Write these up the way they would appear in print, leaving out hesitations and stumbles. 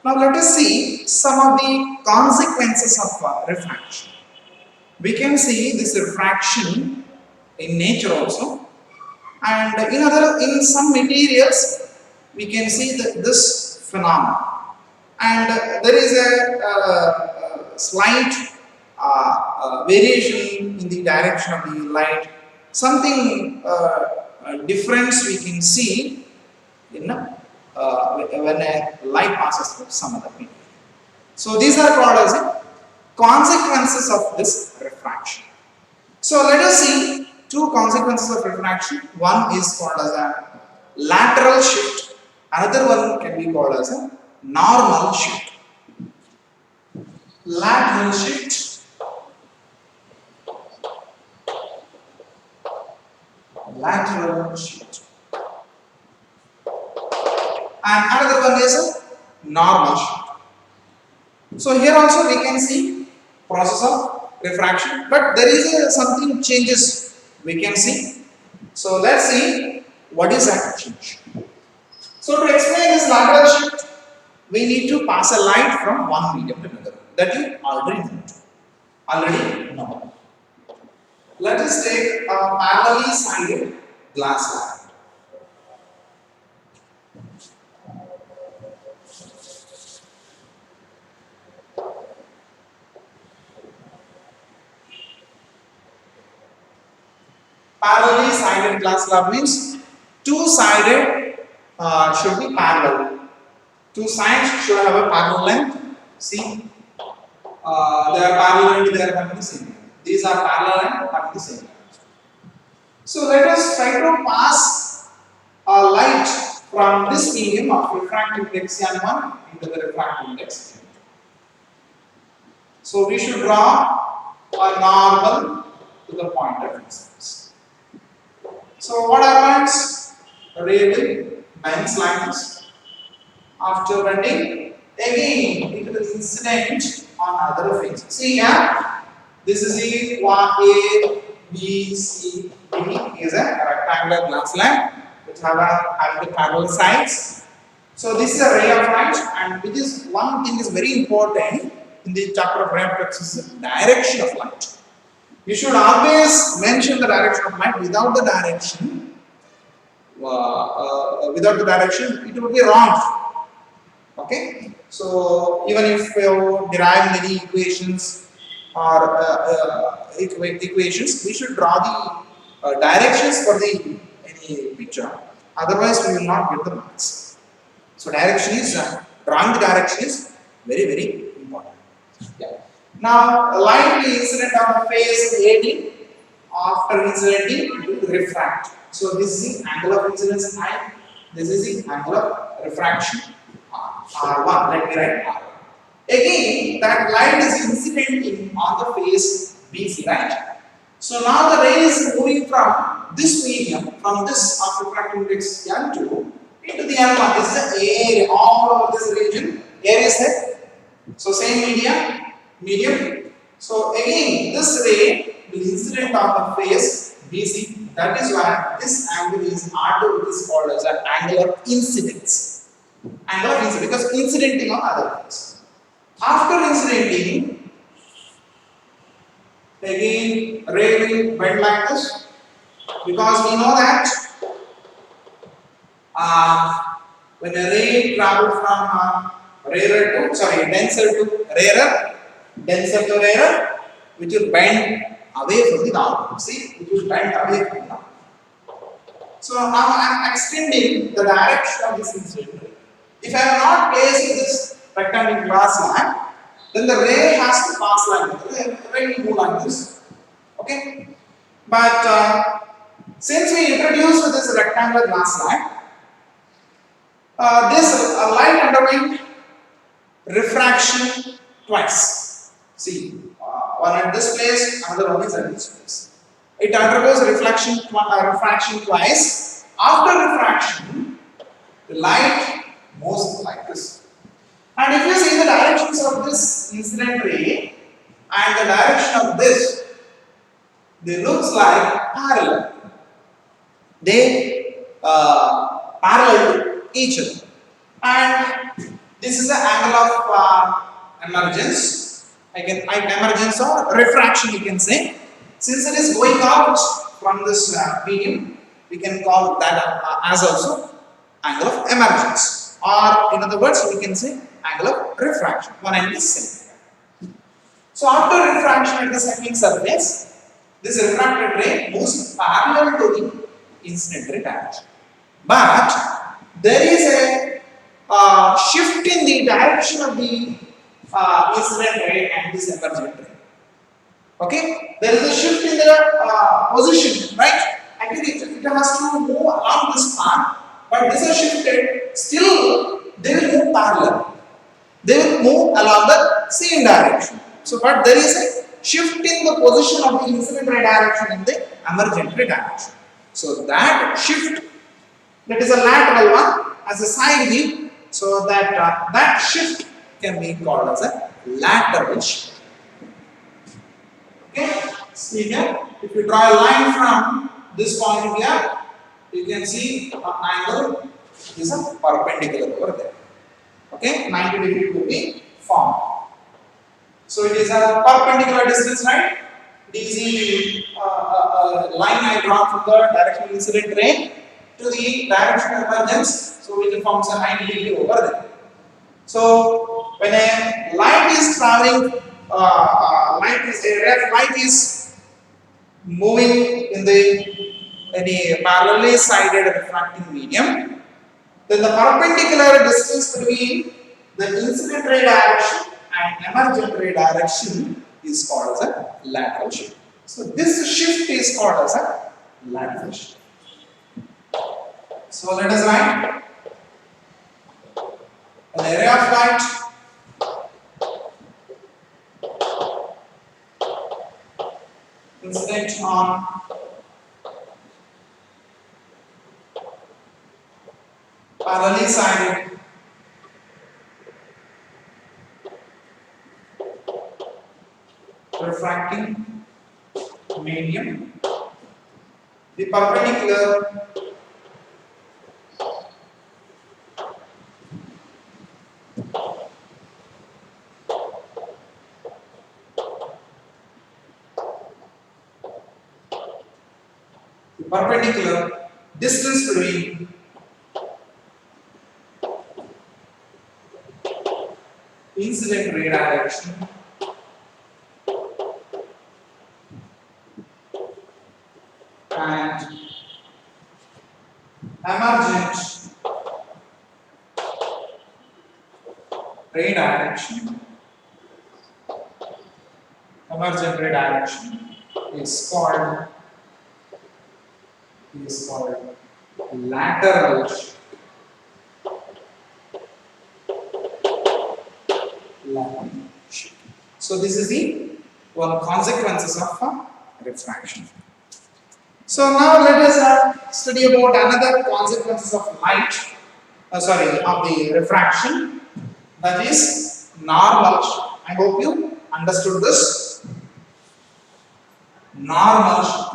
Now let us see some of the consequences of refraction. We can see this refraction in nature also, and in some materials we can see this phenomenon. And there is a slight variation in the direction of the light. Something difference we can see in when a light passes through some other medium. So these are called as the consequences of this refraction. So let us see two consequences of refraction. One is called as a lateral shift. Another one can be called as a normal shift. Lateral shift, lateral shift, and another one is a normal shift. So here also we can see process of refraction, but there is something changes we can see. So let's see what is that change. So to explain this lateral shift, we need to pass a light from one medium to another. That you already know. Let us take a parallelly sided glass lamp. Parallelly sided glass slab means two-sided should be parallel. Two sides should have a parallel length. See, they are parallel and they are having the same length. These are parallel and having the same length. So let us try to pass a light from this medium of refractive index n1 into the refractive index n2. So we should draw a normal to the point of incidence. So what happens? Ray will bends like this. After bending, again it will incident on other faces. See here, this is the A, B, C, D is a rectangular glass lamp which having the parallel sides. So this is a ray of light, and which is one thing is very important in the chapter of ray reflex is the direction of light. You should always mention the direction of light. Without the direction, it will be wrong. Okay. So even if you derive many equations or equations, we should draw the directions for the any picture. Otherwise, we will not get the marks. So direction is drawing the direction is very important. Yeah. Now, light will incident on the face AD. After incidenting, it will refract. So this is the angle of incidence I. This is the angle of refraction R1. Let me write R1. Again, that light is incidenting on the face BC, right? So now the ray is moving from this medium, from this of refractive index N2 into the N1. This is the area, all over this region. Area is there. So same medium. So again, this ray will incident on the face BC. That is why this angle is R2, which is called as an angle of incidence. Angle of incidence, because incidenting on other things. After incidenting, again ray will bend like this, because we know that when a ray travels from denser to rarer, which will bend away from the normal. See, it will bend away from the normal. So now I am extending the direction of this incident ray. If I am not placing this rectangular glass lamp, then the ray has to pass like this. The ray will move like this. Okay? But since we introduced this rectangular glass lamp, this light underwent refraction twice. See, one at this place, another one is at this place. It undergoes refraction twice. After refraction, the light moves like this. And if you see the directions of this incident ray and the direction of this, they looks like parallel. They parallel to each other. And This is the angle of emergence. Emergence or refraction, you can say. Since it is going out from this medium, we can call that as also angle of emergence, or in other words, we can say angle of refraction. One and the same. So after refraction at the second surface, this refracted ray moves parallel to the incident ray direction. But there is a shift in the direction of the incident ray and this emergent ray. Okay, there is a shift in the position, right? Actually, it has to move along this path, but this is shifted. Still, they will move parallel. They will move along the same direction. So, but there is a shift in the position of the incident ray direction in the emergent ray direction. So that shift, that is a lateral one, as a side view. So that that shift can be called as a lateral shift. Okay, see here, if you draw a line from this point here, you can see an angle is a perpendicular over there. Okay, 90 degree to be formed. So it is a perpendicular distance, right? This is the line I draw from the direction of incident ray to the direction of emergence. So it forms a 90 degree over there. So when a light is traveling, light is moving in the parallelly sided refracting medium, then the perpendicular distance between the incident ray direction and emergent ray direction is called as a lateral shift. So this shift is called as a lateral shift. So let us write an area of light incident on parallelly sided refracting medium. The perpendicular distance between incident ray direction and emergent ray direction. Emergent ray direction is called lateral shift. Lateral shift. So this is the one consequences of refraction. So now let us study about another consequences of light, of the refraction, that is normal shift. I hope you understood this. Normal shift.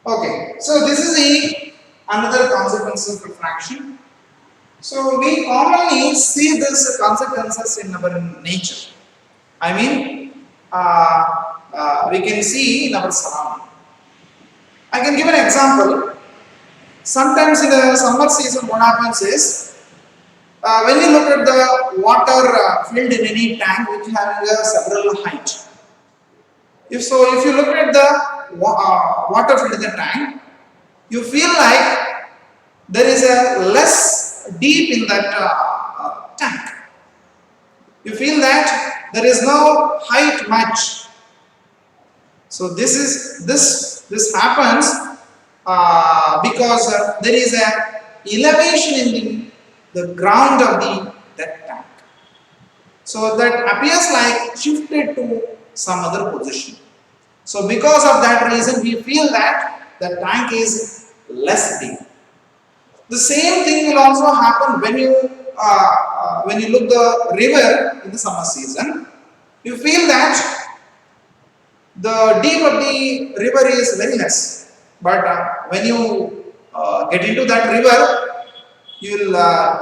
Okay, so this is another consequence of refraction. So we commonly see these consequences in our nature. I mean, we can see in our surrounding. I can give an example. Sometimes in the summer season, what happens is, when you look at the water filled in any tank which having several height. If you look at the water filled in the tank, you feel like there is a less deep in that tank. You feel that there is no height much. So this happens because there is a elevation in the ground of that tank. So that appears like shifted to some other position. So because of that reason, we feel that the tank is less deep. The same thing will also happen when you look the river in the summer season. You feel that the deep of the river is very less, but when you get into that river, you will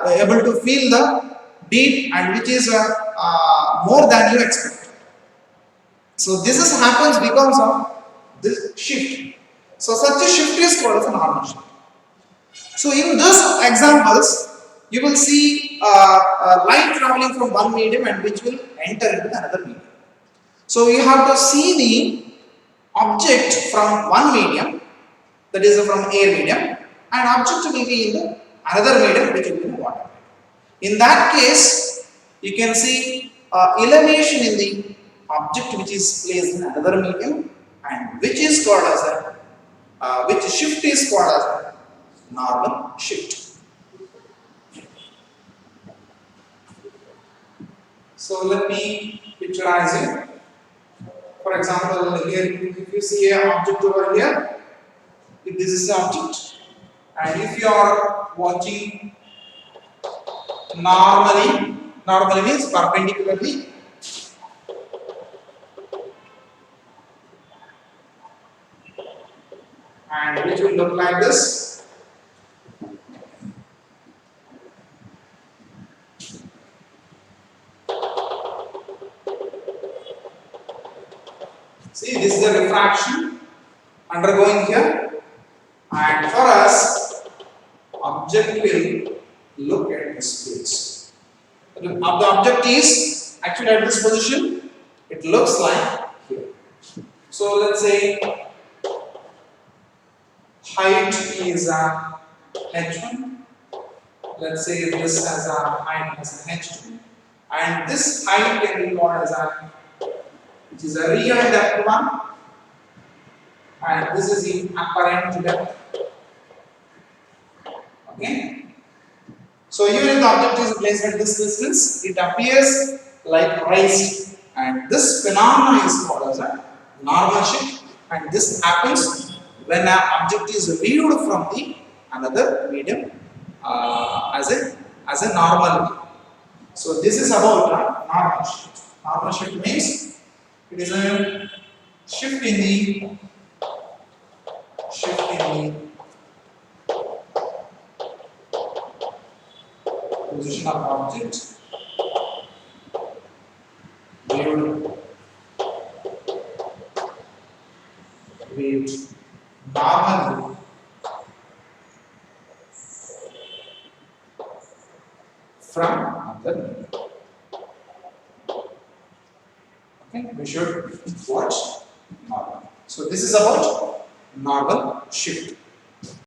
able to feel the deep and which is more than you expect. So this is happens because of this shift. So such a shift is called as a normal shift. So in these examples, you will see light traveling from one medium and which will enter into another medium. So you have to see the object from one medium, that is from air medium, and object will be in the another medium which will be in water. In that case, you can see elevation in the object which is placed in another medium and which is called as a which shift is called as a normal shift. So let me picturize it. For example, here if you see an object over here, if this is the object, and if you are watching normally means perpendicularly, and which will look like this. See, this is the refraction undergoing here, and for us, object will look at this place. The object is actually at this position, it looks like here. So let's say height is h1. Let's say this has a height as an h2, and this height can be called as a which is a real depth one, and this is the apparent depth. Okay. So even if the object is placed at this distance, it appears like raised, and this phenomenon is called as a normal shift, and this happens when an object is viewed from the another medium as a normal view. So this is about a normal shift. Normal shift means it is a shift in the position of object viewed normally from the medium. Okay, we should watch normal. So this is about normal shift.